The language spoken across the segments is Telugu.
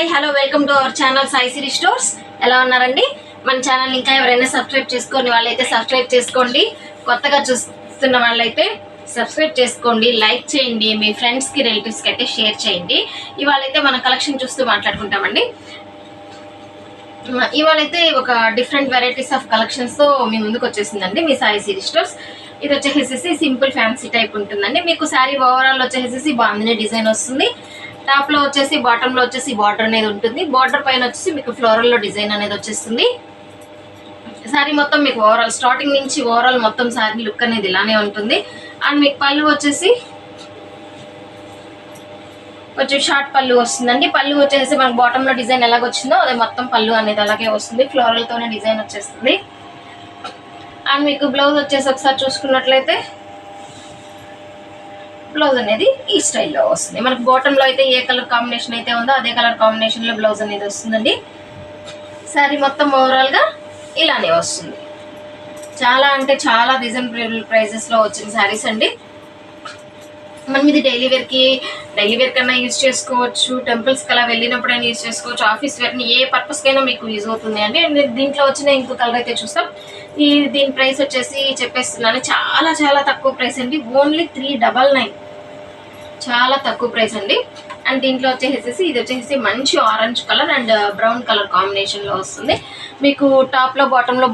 Hi hello welcome to our channel Sai Siri stores. ఎలా ఉన్నారండి? మన ఛానల్ ఇంకా ఎవరైనా సబ్స్క్రైబ్ చేసుకొని వాళ్ళైతే సబ్స్క్రైబ్ చేసుకోండి. కొత్తగా చూస్తున్న వాళ్ళైతే సబ్స్క్రైబ్ చేసుకోండి, లైక్ చేయండి, మీ ఫ్రెండ్స్కి రిలేటివ్స్కి అయితే షేర్ చేయండి. ఇవాళైతే మన కలెక్షన్ చూస్తూ మాట్లాడుకుంటామండి. ఇవాళైతే ఒక డిఫరెంట్ వెరైటీస్ ఆఫ్ కలెక్షన్స్తో మీ ముందుకు వచ్చేసిందండి మీ సాయి సిరి స్టోర్స్. ఇది వచ్చేసేసి సింపుల్ ఫ్యాన్సీ టైప్ ఉంటుందండి. మీకు శారీ ఓవరాల్ వచ్చేసేసి బాగుంది డిజైన్ వస్తుంది. టాప్ లో వచ్చేసి బాటమ్ లో వచ్చేసి బార్డర్ అనేది ఉంటుంది. బార్డర్ పైన వచ్చేసి మీకు ఫ్లోరల్ లో డిజైన్ అనేది వచ్చేస్తుంది. శారీ మొత్తం మీకు ఓవరాల్ స్టార్టింగ్ నుంచి ఓవరాల్ మొత్తం శారీ లుక్ అనేది ఇలానే ఉంటుంది. అండ్ మీకు పళ్ళు వచ్చేసి కొంచెం షార్ట్ పళ్ళు వస్తుందండి. పళ్ళు వచ్చేసి మనకు బాటమ్ లో డిజైన్ ఎలాగ వచ్చిందో అదే మొత్తం పళ్ళు అనేది అలాగే వస్తుంది. ఫ్లోరల్ తోనే డిజైన్ వచ్చేస్తుంది. అండ్ మీకు బ్లౌజ్ వచ్చేసి ఒకసారి చూసుకున్నట్లయితే బ్లౌజ్ అనేది ఈ స్టైల్లో వస్తుంది. మనకు బాటంలో అయితే ఏ కలర్ కాంబినేషన్ అయితే ఉందో అదే కలర్ కాంబినేషన్లో బ్లౌజ్ అనేది వస్తుందండి. శారీ మొత్తం ఓవరాల్గా ఇలానే వస్తుంది. చాలా అంటే చాలా రీజనబుల్ ప్రైజెస్లో వచ్చిన శారీస్ అండి. మనం ఇది డైలీ వేర్ కన్నా యూజ్ చేసుకోవచ్చు. టెంపుల్స్కి అలా వెళ్ళినప్పుడైనా యూజ్ చేసుకోవచ్చు. ఆఫీస్ వేర్ని ఏ పర్పస్కైనా మీకు యూజ్ అవుతుంది అండి. అండ్ దీంట్లో వచ్చిన ఇంకో కలర్ అయితే చూస్తాం. దీని ప్రైస్ వచ్చేసి చెప్పేస్తున్నాను, చాలా చాలా తక్కువ ప్రైస్ అండి. ఓన్లీ 399, చాలా తక్కువ ప్రైస్ అండి. అండ్ దీంట్లో వచ్చేసేసి ఇది వచ్చేసి మంచి orange colour and brown colour కాంబినేషన్లో వస్తుంది. మీకు టాప్లో బాటంలో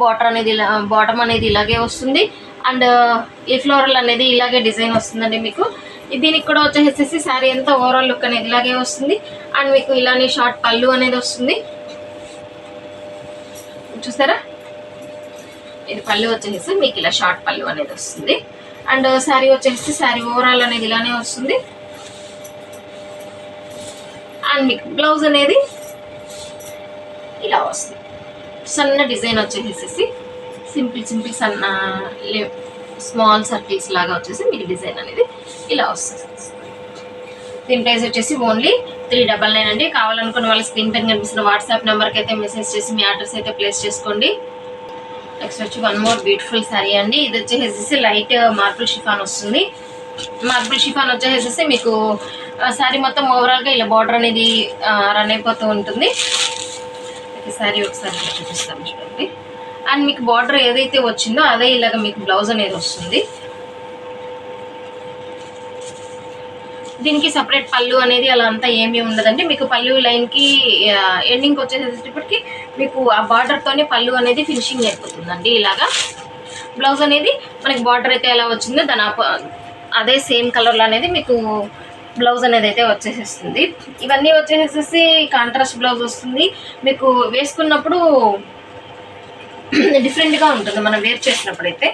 బాటమ్ అనేది ఇలాగే వస్తుంది. అండ్ ఈ ఫ్లోరల్ అనేది ఇలాగే డిజైన్ వస్తుందండి. మీకు దీనికి కూడా వచ్చేసేసి శారీ అంతా ఓవరాల్ లుక్ అనేది ఇలాగే వస్తుంది. అండ్ మీకు ఇలానే షార్ట్ పళ్ళు అనేది వస్తుంది. చూసారా, ఇది పళ్ళు వచ్చేసి మీకు ఇలా షార్ట్ పళ్ళు అనేది వస్తుంది. అండ్ శారీ వచ్చేసి శారీ ఓవరాల్ అనేది ఇలానే వస్తుంది. అండ్ మీకు బ్లౌజ్ అనేది ఇలా వస్తుంది. సన్న డిజైన్ వచ్చేసేసి సింపుల్ సన్న స్మాల్ సర్కిల్స్ లాగా వచ్చేసి మీకు డిజైన్ అనేది ఇలా వస్తుంది. దీని ప్రైస్ వచ్చేసి ఓన్లీ 399 అండి. కావాలనుకున్న వాళ్ళ స్క్రీన్ పైన కనిపిస్తున్న వాట్సాప్ నెంబర్కి అయితే మెసేజ్ చేసి మీ అడ్రస్ అయితే ప్లేస్ చేసుకోండి. నెక్స్ట్ వచ్చి వన్ మోర్ బ్యూటిఫుల్ శారీ అండి. ఇది వచ్చేసేసి లైట్ మార్బుల్ షిఫాన్ వస్తుంది. మార్బుల్ షిఫాన్ వచ్చేసేసి మీకు శారీ మొత్తం ఓవరాల్గా ఇలా బార్డర్ అనేది రన్ అయిపోతూ ఉంటుంది. శారీ ఒకసారి చూపిస్తాను చూడండి. అండ్ మీకు బార్డర్ ఏదైతే వచ్చిందో అదే ఇలాగ మీకు బ్లౌజ్ అనేది వస్తుంది. దీనికి సపరేట్ పళ్ళు అనేది అలా అంతా ఏమీ ఉండదండి. మీకు పళ్ళు లైన్కి ఎండింగ్కి వచ్చేసేటప్పటికి మీకు ఆ బార్డర్తోనే పళ్ళు అనేది ఫినిషింగ్ అయిపోతుందండి. ఇలాగా బ్లౌజ్ అనేది మనకి బార్డర్ అయితే ఎలా వచ్చిందో దాని అదే సేమ్ కలర్లో అనేది మీకు బ్లౌజ్ అనేది అయితే వచ్చేసేస్తుంది. ఇవన్నీ వచ్చేసేసి కాంట్రాస్ట్ బ్లౌజ్ వస్తుంది. మీకు వేసుకున్నప్పుడు డిఫరెంట్గా ఉంటుంది మనం వేర్ చేసినప్పుడు అయితే.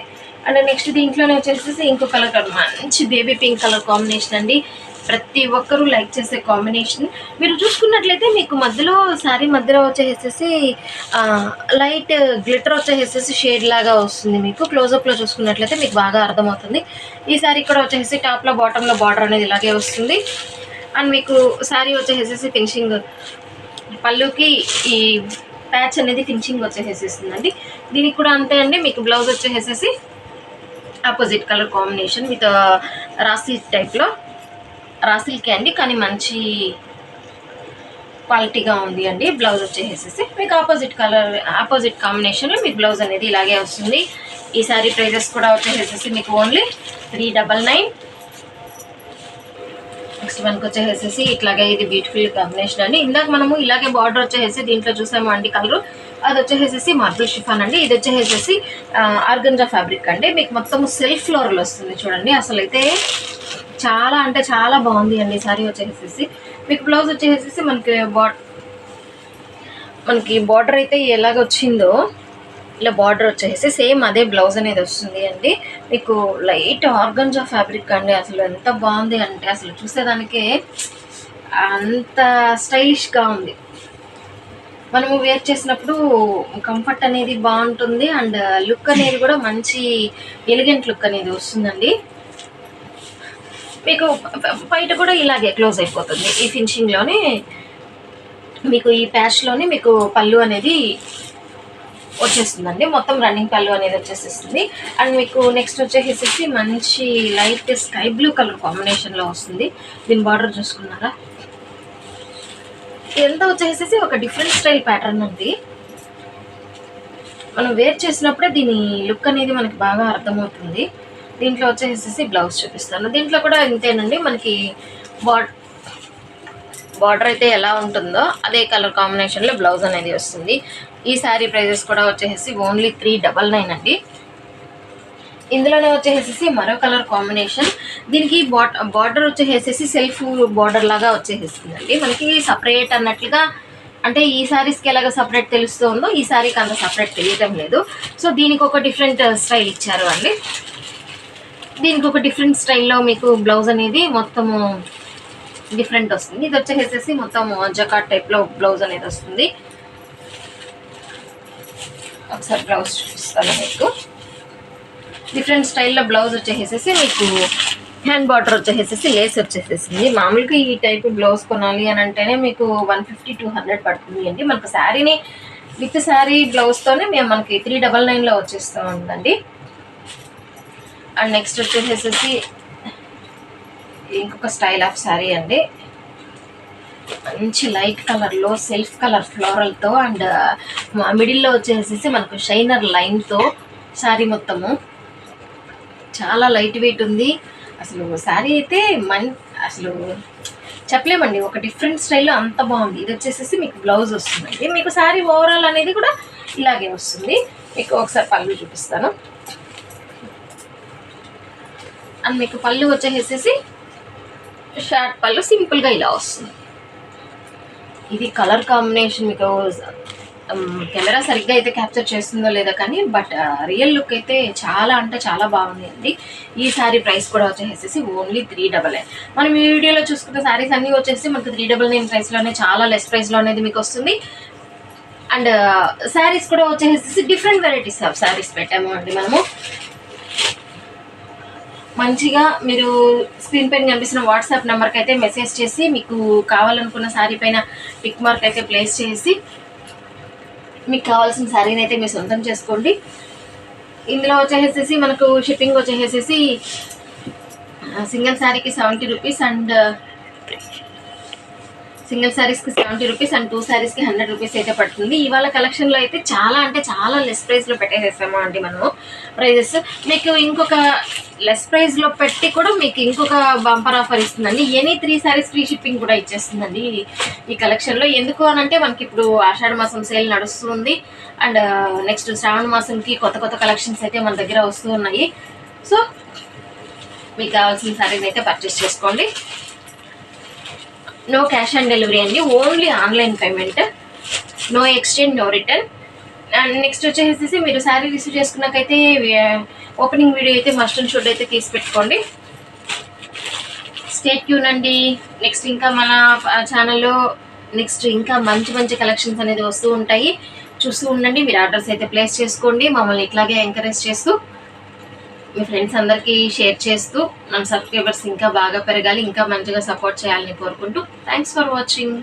అండ్ నెక్స్ట్ దీంట్లోనే వచ్చేసేసి ఇంకో కలర్ మంచి బేబీ పింక్ కలర్ కాంబినేషన్ అండి. ప్రతి ఒక్కరూ లైక్ చేసే కాంబినేషన్. మీరు చూసుకున్నట్లయితే మీకు మధ్యలో శారీ మధ్యలో వచ్చేసేసి లైట్ గ్లిటర్ వచ్చేసేసి షేడ్ లాగా వస్తుంది. మీకు క్లోజప్లో చూసుకున్నట్లయితే మీకు బాగా అర్థమవుతుంది. ఈ శారీ కూడా వచ్చేసి టాప్లో బాటంలో బార్డర్ అనేది ఇలాగే వస్తుంది. అండ్ మీకు శారీ వచ్చేసేసి ఫినిషింగ్ పళ్ళుకి ఈ ప్యాచ్ అనేది ఫినిషింగ్ వచ్చేసేస్తుందండి. దీనికి కూడా అంతే అండి. మీకు బ్లౌజ్ వచ్చేసేసి ఆపోజిట్ కలర్ కాంబినేషన్ విత్ రాసిల్ టైప్లో రాసిల్కే అండి, కానీ మంచి క్వాలిటీగా ఉంది అండి. బ్లౌజ్ వచ్చేసేసి మీకు ఆపోజిట్ కాంబినేషన్లో మీకు బ్లౌజ్ అనేది ఇలాగే వస్తుంది. ఈ సారీ ప్రైజెస్ కూడా వచ్చేసేసి మీకు ఓన్లీ 399. నెక్స్ట్ మనకు వచ్చేసేసి ఇట్లాగే ఇది బ్యూటిఫుల్ కాంబినేషన్ అండి. ఇందాక మనము ఇలాగే బార్డర్ వచ్చేసేసి దీంట్లో చూసాము అండి కలరు. అది వచ్చేసేసి మార్బుల్ షిఫాన్ అండి. ఇది వచ్చేసేసి ఆర్గంజా ఫ్యాబ్రిక్ అండి. మీకు మొత్తం సెల్ఫ్ ఫ్లోరల్ వస్తుంది చూడండి. అసలు అయితే చాలా అంటే చాలా బాగుంది అండి సారీ వచ్చేసేసి. మీకు బ్లౌజ్ వచ్చేసేసి మనకి బార్డర్ అయితే ఎలాగ వచ్చిందో ఇలా బార్డర్ వచ్చేసి సేమ్ అదే బ్లౌజ్ అనేది వస్తుంది అండి. మీకు లైట్ ఆర్గంజా ఫ్యాబ్రిక్ అండి. అసలు ఎంత బాగుంది అంటే అసలు చూసేదానికే అంత స్టైలిష్గా ఉంది. మనము వేర్ చేసినప్పుడు కంఫర్ట్ అనేది బాగుంటుంది. అండ్ లుక్ అనేది కూడా మంచి ఎలిగెంట్ లుక్ అనేది వస్తుందండి. మీకు బయట కూడా ఇలాగే క్లోజ్ అయిపోతుంది. ఈ ఫినిషింగ్లోనే మీకు ఈ ప్యాచ్లోనే మీకు పళ్ళు అనేది వచ్చేస్తుందండి. మొత్తం రన్నింగ్ పళ్ళు అనేది వచ్చేసేస్తుంది. అండ్ మీకు నెక్స్ట్ వచ్చేసేసి మంచి లైట్ స్కై బ్లూ కలర్ కాంబినేషన్లో వస్తుంది. దీని బార్డర్ చూసుకున్నారా, ఇదంతా వచ్చేసేసి ఒక డిఫరెంట్ స్టైల్ ప్యాటర్న్ అండి. మనం వేర్ చేసినప్పుడే దీని లుక్ అనేది మనకి బాగా అర్థమవుతుంది. దీంట్లో వచ్చేసేసి బ్లౌజ్ చూపిస్తాను. దీంట్లో కూడా ఇంతేనండి, మనకి బార్డర్ అయితే ఎలా ఉంటుందో అదే కలర్ కాంబినేషన్లో బ్లౌజ్ అనేది వస్తుంది. ఈ శారీ ప్రైజెస్ కూడా వచ్చేసి ఓన్లీ 399 అండి. ఇందులోనే వచ్చేసేసి మరో కలర్ కాంబినేషన్. దీనికి బార్డర్ వచ్చేసేసి సెల్ఫ్ బార్డర్ లాగా వచ్చేసేసిందండి. మనకి సపరేట్ అన్నట్లుగా, అంటే ఈ శారీస్కి ఎలాగ సపరేట్ తెలుస్తుందో ఈ శారీకి అంత సపరేట్ తెలియటం లేదు. సో దీనికి ఒక డిఫరెంట్ స్టైల్ ఇచ్చారు అండి. దీనికి ఒక డిఫరెంట్ స్టైల్లో మీకు బ్లౌజ్ అనేది మొత్తము డిఫరెంట్ వస్తుంది. ఇది వచ్చేసేసి మొత్తం జకాట్ టైప్లో బ్లౌజ్ అనేది వస్తుంది. ఒకసారి బ్లౌజ్ చూపిస్తాను మీకు. డిఫరెంట్ స్టైల్లో బ్లౌజ్ వచ్చేసేసి మీకు హ్యాండ్ బార్డర్ వచ్చేసేసి లేస్ వచ్చేసేసింది. మామూలుగా ఈ టైప్ బ్లౌజ్ కొనాలి అని అంటేనే మీకు 150-200 పడుతుంది అండి. మనకు శారీని విత్ శారీ బ్లౌజ్తోనే మనకి 399లో వచ్చేస్తూ ఉందండి. అండ్ నెక్స్ట్ వచ్చేసేసి ఇంకొక స్టైల్ ఆఫ్ శారీ అండి. మంచి లైట్ కలర్లో సెల్ఫ్ కలర్ ఫ్లోరల్తో అండ్ మిడిల్లో వచ్చేసేసి మనకు షైనర్ లైన్తో శారీ మొత్తము చాలా లైట్ వెయిట్ ఉంది. అసలు శారీ అయితే అసలు చెప్పలేమండి, ఒక డిఫరెంట్ స్టైల్లో అంత బాగుంది. ఇది వచ్చేసేసి మీకు బ్లౌజ్ వస్తుందండి. మీకు శారీ ఓవరాల్ అనేది కూడా ఇలాగే వస్తుంది. మీకు ఒకసారి పళ్ళు చూపిస్తాను. అండ్ మీకు పళ్ళు వచ్చేసేసి షార్ట్ పళ్ళు సింపుల్గా ఇలా వస్తుంది. ఇది కలర్ కాంబినేషన్ మీకు కెమెరా సరిగ్గా అయితే క్యాప్చర్ చేస్తుందో లేదో కానీ బట్ రియల్ లుక్ అయితే చాలా అంటే చాలా బాగుంది అండి. ఈ శారీ ప్రైస్ కూడా వచ్చేసేసి ఓన్లీ 399. మనం ఈ వీడియోలో చూసుకున్న శారీస్ అన్నీ వచ్చేసి మనకు 399 ప్రైస్లోనే, చాలా లెస్ ప్రైస్లో అనేది మీకు వస్తుంది. అండ్ శారీస్ కూడా వచ్చేసేసి డిఫరెంట్ వెరైటీస్ ఆఫ్ శారీస్ పెట్టాము అండి మనము. మంచిగా మీరు స్క్రీన్ పైన కనిపిస్తున్న వాట్సాప్ నెంబర్కి అయితే మెసేజ్ చేసి మీకు కావాలనుకున్న శారీ పైన పిక్ మార్క్ అయితే ప్లేస్ చేసి మీకు కావాల్సిన శారీని అయితే మీరు సొంతం చేసుకోండి. ఇందులో వచ్చేసేసి మనకు షిప్పింగ్ వచ్చేసేసి సింగిల్ శారీకి 70 రూపీస్ అండ్ సింగిల్ శారీస్కి 70 రూపీస్ అండ్ 2 శారీస్కి 100 రూపీస్ అయితే పడుతుంది. ఇవాళ కలెక్షన్లో అయితే చాలా అంటే చాలా లెస్ ప్రైస్లో పెట్టేసేసాము అండి మనము ప్రైజెస్. మీకు ఇంకొక లెస్ ప్రైస్లో పెట్టి కూడా మీకు ఇంకొక బంపర్ ఆఫర్ ఇస్తుందండి. ఎనీ 3 శారీస్ ఫ్రీ షిప్పింగ్ కూడా ఇచ్చేస్తుందండి ఈ కలెక్షన్లో. ఎందుకు అనంటే మనకి ఇప్పుడు ఆషాఢ మాసం సేల్ నడుస్తుంది అండ్ నెక్స్ట్ శ్రావణ మాసంకి కొత్త కొత్త కలెక్షన్స్ అయితే మన దగ్గర వస్తూ ఉన్నాయి. సో మీకు కావాల్సిన శారీని అయితే పర్చేస్ చేసుకోండి. నో క్యాష్ ఆన్ డెలివరీ అండి, only online payment, no exchange, no return. And next వచ్చేసేసి మీరు శారీ రిసీవ్ చేసుకున్నాకైతే ఓపెనింగ్ వీడియో అయితే మస్ట్ అండ్ షుడ్ అయితే తీసి పెట్టుకోండి. స్టే ట్యూన్ అండి. నెక్స్ట్ ఇంకా మన ఛానల్లో నెక్స్ట్ ఇంకా మంచి మంచి కలెక్షన్స్ అనేది వస్తూ ఉంటాయి, చూస్తూ ఉండండి. మీరు ఆర్డర్స్ అయితే ప్లేస్ చేసుకోండి. మమ్మల్ని ఇట్లాగే ఎంకరేజ్ చేస్తూ మీ ఫ్రెండ్స్ అందరికీ షేర్ చేస్తూ మన సబ్స్క్రైబర్స్ ఇంకా బాగా పెరగాలి, ఇంకా మంచిగా సపోర్ట్ చేయాలని కోరుకుంటూ థ్యాంక్స్ ఫర్ వాచింగ్.